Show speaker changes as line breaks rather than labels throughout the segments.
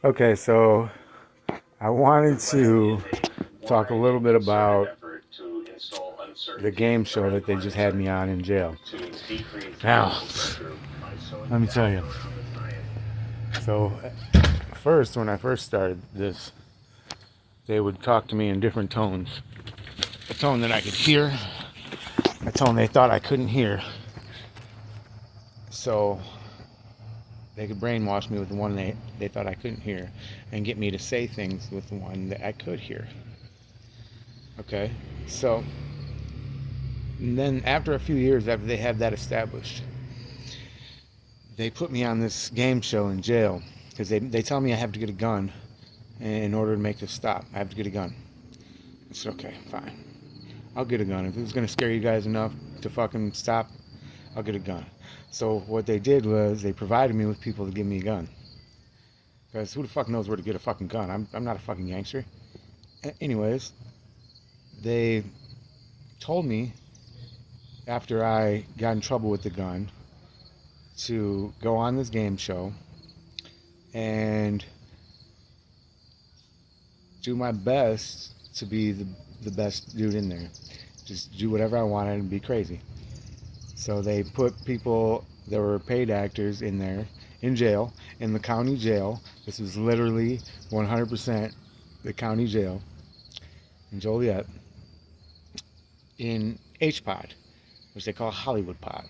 Okay, so I wanted to talk a little bit about the game show that they just had me on in jail. Now, let me tell you. So, first, when I first started this, they would talk to me in different tones. A tone that I could hear, a tone they thought I couldn't hear. So, they could brainwash me with the one they thought I couldn't hear and get me to say things with the one that I could hear. Okay? So, and then after a few years after they had that established, they put me on this game show in jail because they tell me I have to get a gun in order to make this stop. I have to get a gun. I said, okay, fine. I'll get a gun. If it was going to scare you guys enough to fucking stop, I'll get a gun. So what they did was they provided me with people to give me a gun. Because who the fuck knows where to get a fucking gun? I'm not a fucking gangster. Anyways, they told me after I got in trouble with the gun to go on this game show and do my best to be the best dude in there. Just do whatever I wanted and be crazy. So they put people that were paid actors in there, in jail, in the county jail. This was literally 100% the county jail in Joliet, in H-Pod, which they call Hollywood Pod.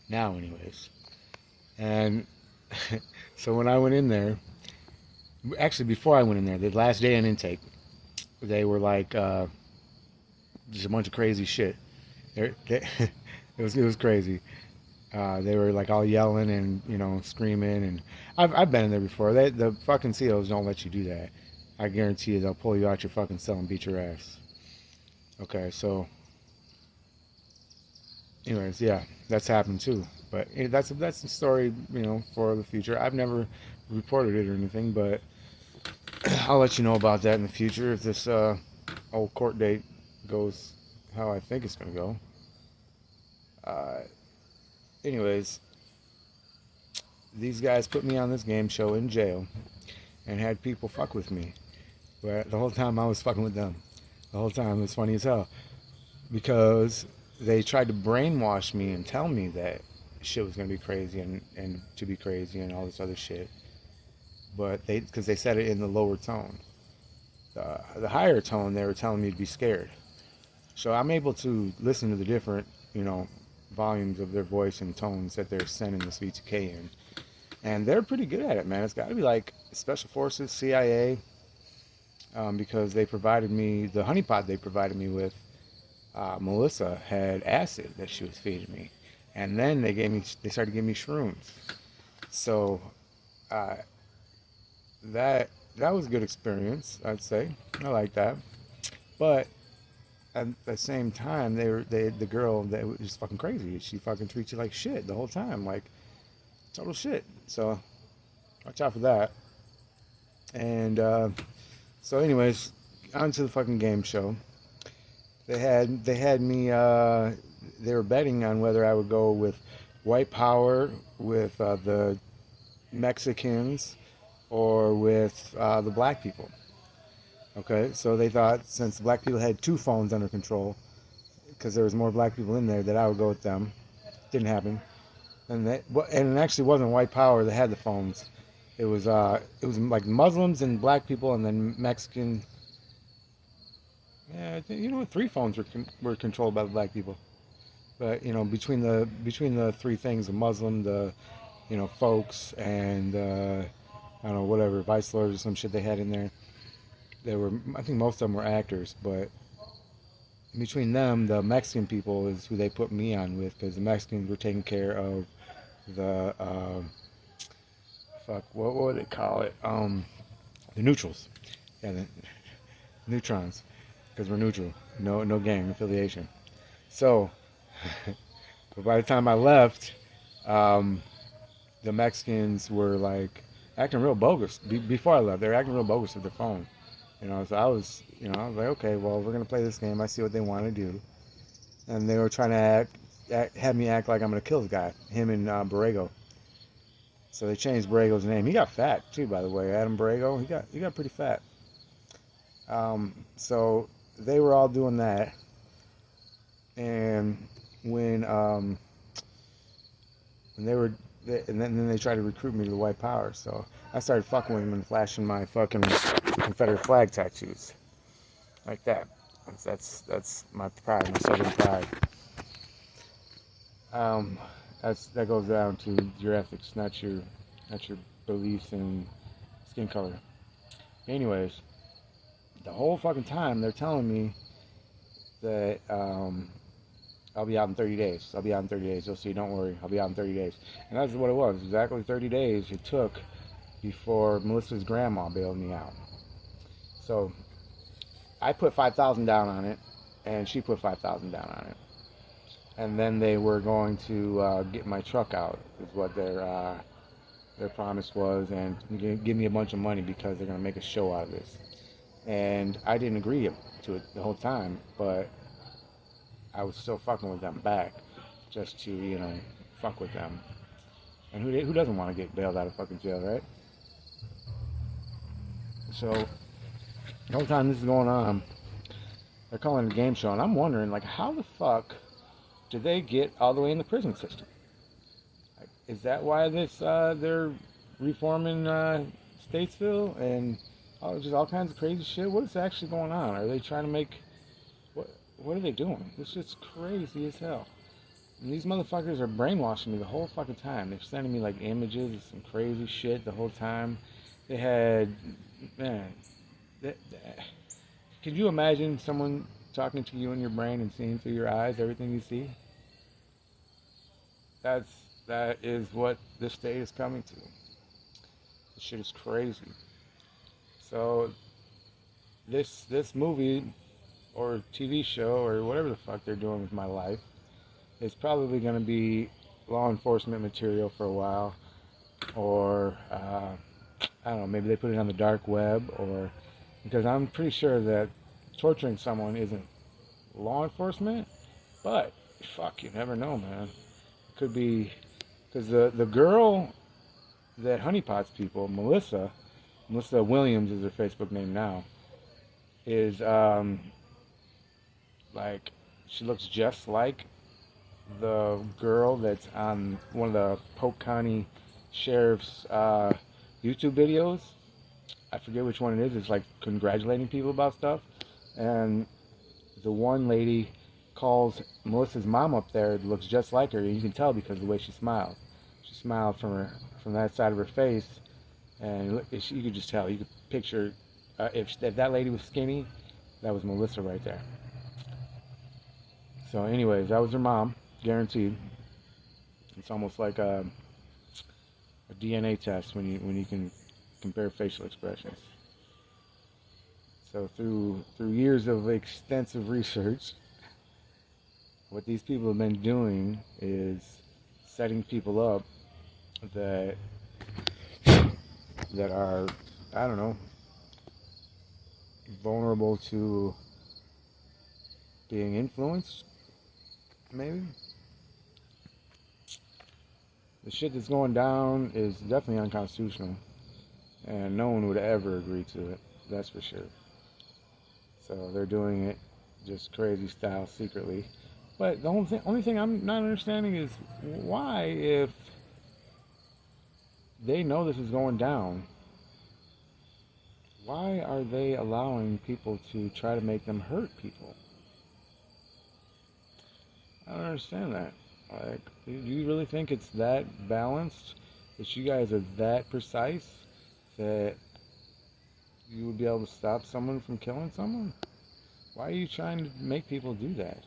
Now, anyways. And so when I went in there, actually before I went in there, the last day in intake, they were like, just a bunch of crazy shit. It was crazy. They were like all yelling and screaming, and I've been in there before. The fucking COs don't let you do that. I guarantee you they'll pull you out your fucking cell and beat your ass. Okay, so anyways, yeah, that's happened too. But that's a story for the future. I've never reported it or anything, but I'll let you know about that in the future if this old court date goes how I think it's gonna go. Uh, anyways, these guys put me on this game show in jail and had people fuck with me. But the whole time I was fucking with them. The whole time it was funny as hell because they tried to brainwash me and tell me that shit was gonna be crazy and to be crazy and all this other shit. But because they said it in the lower tone, the higher tone they were telling me to be scared. So I'm able to listen to the different volumes of their voice and tones that they're sending this V2K in. And they're pretty good at it, man. It's got to be like Special Forces, CIA, because they provided me, the honeypot they provided me with, Melissa had acid that she was feeding me. And then they started giving me shrooms. So uh, that was a good experience, I'd say. I like that. But at the same time, the girl that was just fucking crazy. She fucking treats you like shit the whole time, like total shit. So watch out for that. And so, anyways, on to the fucking game show. They had me. They were betting on whether I would go with white power, with the Mexicans, or with the black people. Okay, so they thought since the black people had two phones under control, because there was more black people in there, that I would go with them. Didn't happen. And it actually wasn't white power that had the phones. It was like Muslims and black people, and then Mexican. Yeah, I think, three phones were controlled by the black people. But between the three things, the Muslim, the folks, and I don't know, whatever, vice lords or some shit they had in there. I think most of them were actors, but between them, the Mexican people is who they put me on with, because the Mexicans were taking care of the fuck, what would they call it? The neutrals. Yeah, the neutrons, because we're neutral. No gang affiliation. So, but by the time I left, um, the Mexicans were like acting real bogus. Before I left, they were acting real bogus with their phone. So I was like, okay, well, we're gonna play this game. I see what they want to do, and they were trying to have me act like I'm gonna kill the guy, him and Borrego. So they changed Borrego's name. He got fat too, by the way. Adam Borrego, he got pretty fat. So they were all doing that, and when when they were, and then they tried to recruit me to the White Power. So I started fucking with them and flashing my fucking Confederate flag tattoos like that. That's my pride, my Southern pride. Um, that goes down to your ethics, not your beliefs in skin color. Anyways, the whole fucking time they're telling me that I'll be out in 30 days. I'll be out in 30 days. You'll see. Don't worry. I'll be out in 30 days. And that's what it was. Exactly 30 days it took before Melissa's grandma bailed me out. So I put 5,000 down on it, and she put 5,000 down on it. And then they were going to get my truck out, is what their promise was, and give me a bunch of money because they're going to make a show out of this. And I didn't agree to it the whole time, but I was still fucking with them back, just to, fuck with them. And who doesn't want to get bailed out of fucking jail, right? So the whole time this is going on, they're calling it a game show, and I'm wondering, like, how the fuck did they get all the way in the prison system? Like, is that why they're reforming Statesville and just all kinds of crazy shit? What is actually going on? Are they trying to make what are they doing? This shit's crazy as hell. And these motherfuckers are brainwashing me the whole fucking time. They're sending me like images of some crazy shit the whole time. They had, man, could you imagine someone talking to you in your brain and seeing through your eyes everything you see? That is what this state is coming to. This shit is crazy. So this movie or TV show or whatever the fuck they're doing with my life is probably going to be law enforcement material for a while, or I don't know, maybe they put it on the dark web, or because I'm pretty sure that torturing someone isn't law enforcement, but fuck, you never know, man. It could be because the girl that honeypots people, Melissa Williams is her Facebook name now, is like, she looks just like the girl that's on one of the Polk County Sheriff's YouTube videos. I forget which one it is. It's like congratulating people about stuff. And the one lady calls Melissa's mom up there, looks just like her. And you can tell because of the way she smiled. She smiled from that side of her face. And you could just tell. You could picture, if that lady was skinny, that was Melissa right there. So anyways, that was her mom, guaranteed. It's almost like a DNA test when you can compare facial expressions. So through years of extensive research, what these people have been doing is setting people up that are, I don't know, vulnerable to being influenced, maybe. The shit that's going down is definitely unconstitutional, and no one would ever agree to it, that's for sure. So they're doing it just crazy style secretly. But the only thing I'm not understanding is why, if they know this is going down, why are they allowing people to try to make them hurt people? I don't understand that. Like, do you really think it's that balanced? That you guys are that precise that you would be able to stop someone from killing someone? Why are you trying to make people do that?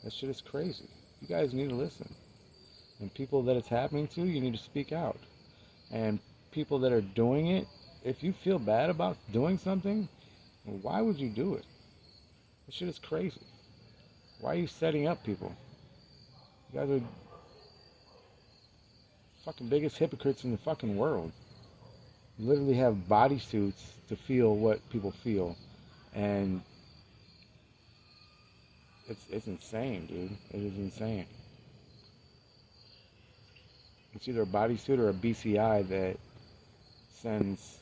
That shit is crazy. You guys need to listen. And people that it's happening to, you need to speak out. And people that are doing it, if you feel bad about doing something, why would you do it? That shit is crazy. Why are you setting up people? You guys are fucking biggest hypocrites in the fucking world. You literally have bodysuits to feel what people feel. And it's insane, dude. It is insane. It's either a bodysuit or a BCI that sends